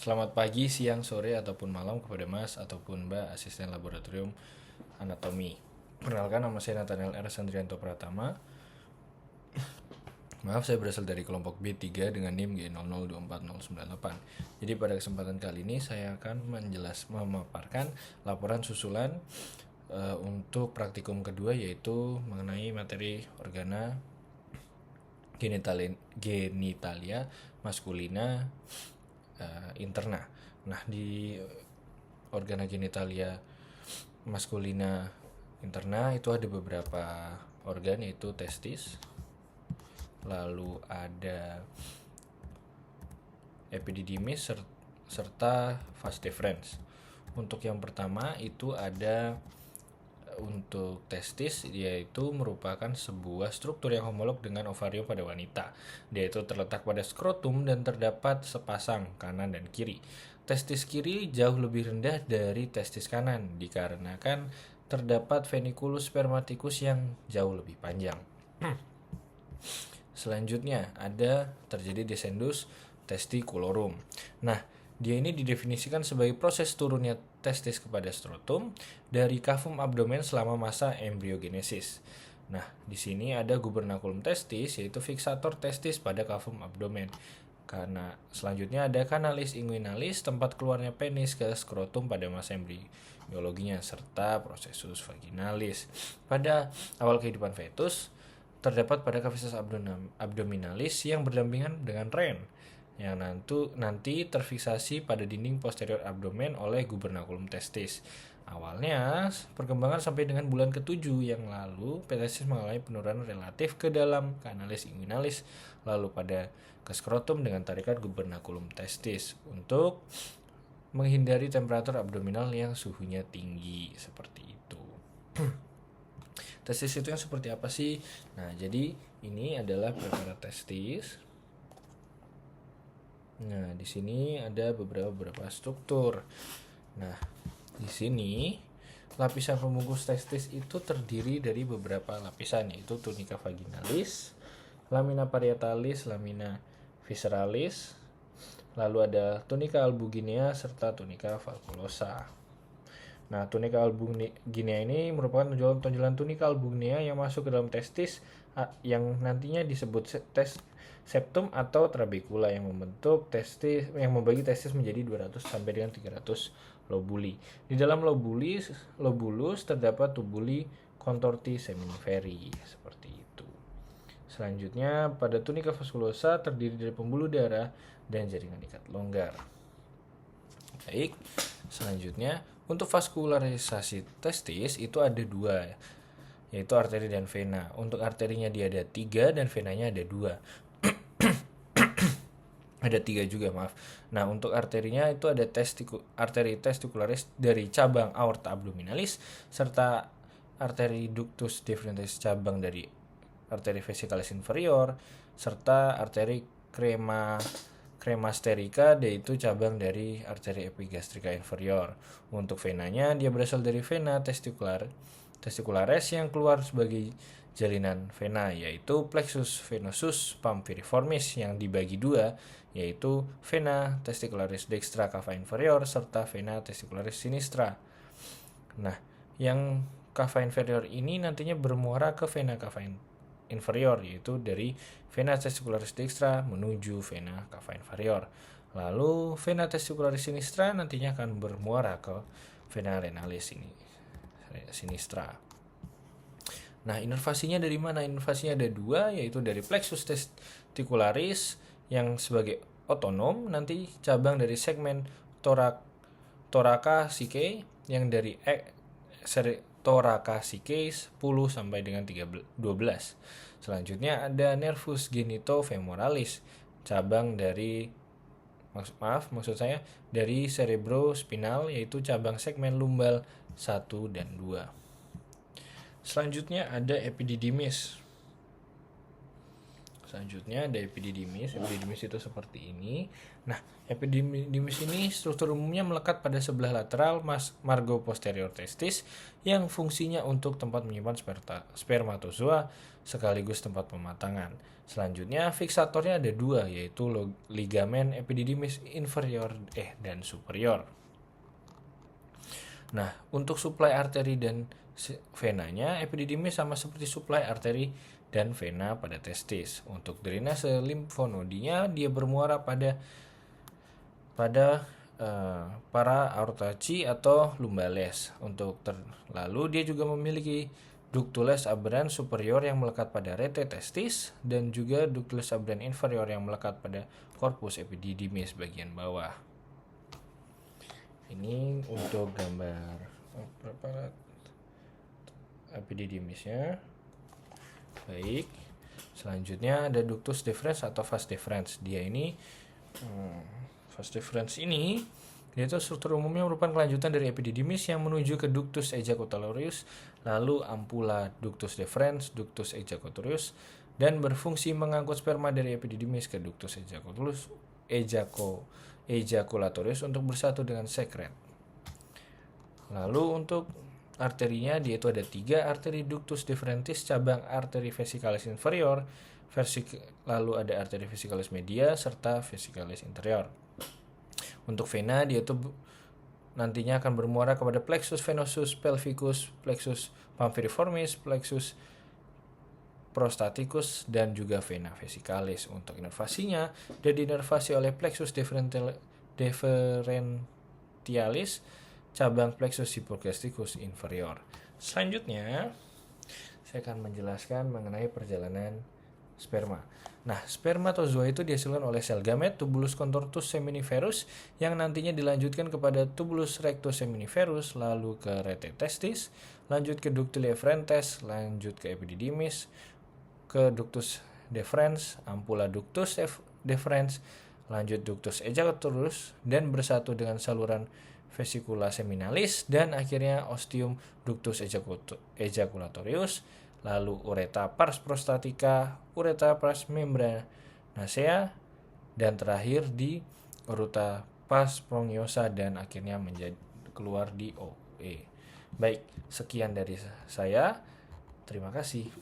Selamat pagi, siang, sore, ataupun malam kepada Mas ataupun Mbak asisten laboratorium anatomi. Perkenalkan, nama saya Nathaniel R. Sandrianto Pratama. Maaf, saya berasal dari kelompok B3 dengan NIM G00249098. Jadi pada kesempatan kali ini saya akan memaparkan laporan susulan untuk praktikum kedua, yaitu mengenai materi organa genitalia maskulina interna. Nah, di organa genitalia maskulina interna itu ada beberapa organ, yaitu testis, lalu ada epididymis serta vas deferens. Untuk yang pertama itu ada untuk testis, yaitu merupakan sebuah struktur yang homolog dengan ovarium pada wanita. Dia itu terletak pada skrotum dan terdapat sepasang kanan dan kiri. Testis kiri jauh lebih rendah dari testis kanan dikarenakan terdapat veniculus spermaticus yang jauh lebih panjang. Selanjutnya ada terjadi descendus testiculorum. Nah, dia ini didefinisikan sebagai proses turunnya testis kepada skrotum dari kavum abdomen selama masa embriogenesis. Nah, di sini ada gubernaculum testis, yaitu fiksator testis pada kavum abdomen. Karena selanjutnya ada canalis inguinalis, tempat keluarnya penis ke skrotum pada masa embriologinya, serta prosesus vaginalis. Pada awal kehidupan fetus, terdapat pada cavitas abdominalis yang berdampingan dengan ren, yang nanti terfiksasi pada dinding posterior abdomen oleh gubernaculum testis. Awalnya perkembangan sampai dengan bulan ke-7 yang lalu, testis mengalami penurunan relatif ke dalam canalis inguinalis, lalu pada ke skrotum dengan tarikan gubernaculum testis untuk menghindari temperatur abdominal yang suhunya tinggi, seperti itu. Testis itu yang seperti apa sih? Nah, jadi ini adalah prepara testis. Nah, di sini ada beberapa struktur. Nah, di sini lapisan pembungkus testis itu terdiri dari beberapa lapisan, yaitu tunica vaginalis, lamina parietalis, lamina visceralis, lalu ada tunica albuginea serta tunica valvulosa. Nah, tunica albuginea ini merupakan tonjolan tunica albuginea yang masuk ke dalam testis yang nantinya disebut septum atau trabecula yang membagi testis menjadi 200 sampai dengan 300 lobuli. Di dalam lobulus terdapat tubuli contorti seminiferi, seperti itu. Selanjutnya pada tunica vasculosa terdiri dari pembuluh darah dan jaringan ikat longgar. Baik, selanjutnya untuk vaskularisasi testis itu ada 2, yaitu arteri dan vena. Untuk arterinya dia ada 3 dan venanya ada 2. Ada 3 juga, maaf. Nah, untuk arterinya itu ada arteri testicularis dari cabang aorta abdominalis serta arteri ductus deferens cabang dari arteri vesicalis inferior serta arteri cremasterica, yaitu cabang dari arteri epigastrika inferior. Untuk venanya dia berasal dari vena testicularis yang keluar sebagai jalinan vena, yaitu plexus venosus pampiriformis yang dibagi 2, yaitu vena testicularis dextra cava inferior serta vena testicularis sinistra. Nah, yang cava inferior ini nantinya bermuara ke vena cava inferior, yaitu dari vena testicularis dextra menuju vena cava inferior. Lalu vena testicularis sinistra nantinya akan bermuara ke vena renalis sinistra. Nah, inervasinya dari mana? Inervasinya ada 2, yaitu dari plexus testicularis yang sebagai otonom, nanti cabang dari segmen thoraca psique yang dari thoraca psique 10 sampai dengan 12. Selanjutnya ada nervus genitofemoralis, cabang dari dari cerebrospinal, yaitu cabang segmen lumbal 1 dan 2. Selanjutnya ada epididymis. Selanjutnya ada epididymis. Epididymis itu seperti ini. Nah, epididymis ini struktur umumnya melekat pada sebelah lateral margo posterior testis yang fungsinya untuk tempat menyimpan spermatozoa sekaligus tempat pematangan. Selanjutnya fiksatornya ada dua, yaitu ligamen epididymis inferior dan superior. Nah, untuk suplai arteri dan venanya, epididymis sama seperti suplai arteri dan vena pada testis. Untuk drainase limfonodinya, dia bermuara pada para aortaci atau lumbales. Lalu dia juga memiliki ductus aberrans superior yang melekat pada rete testis dan juga ductus aberrans inferior yang melekat pada corpus epididymis bagian bawah. Ini untuk gambar epididymisnya. Baik, selanjutnya ada ductus deferens atau vas deferens. Vas deferens ini yaitu struktur umumnya merupakan kelanjutan dari epididymis yang menuju ke ductus ejaculatorius, lalu ampula ductus deferens, ductus ejaculatorius, dan berfungsi mengangkut sperma dari epididymis ke ductus ejaculatorius untuk bersatu dengan sekret. Lalu untuk arterinya dia itu ada 3 arteri ductus deferentis, cabang arteri vesicalis inferior, lalu ada arteri vesicalis media serta vesicalis interior. Untuk vena dia itu nantinya akan bermuara kepada plexus venosus pelvicus, plexus pamphiriformis, plexus prostaticus, dan juga vena vesicalis. Untuk inervasinya dia diinervasi oleh plexus deferentialis, cabang plexus hypogastriscus inferior. Selanjutnya saya akan menjelaskan mengenai perjalanan sperma. Nah, spermatozoa itu dihasilkan oleh sel gamet tubulus contortus seminiferus yang nantinya dilanjutkan kepada tubulus rectus seminiferus, lalu ke rete testis, lanjut ke ductus efferentes, lanjut ke epididymis, ke ductus deferens, ampula ductus deferens, lanjut ductus ejaculatorius dan bersatu dengan saluran vesicula seminalis, dan akhirnya ostium ductus ejaculatorius, lalu ureta pars prostatica, ureta pars membranacea, dan terakhir di uretra pars sponggiosa dan akhirnya keluar di OE. Baik, sekian dari saya. Terima kasih.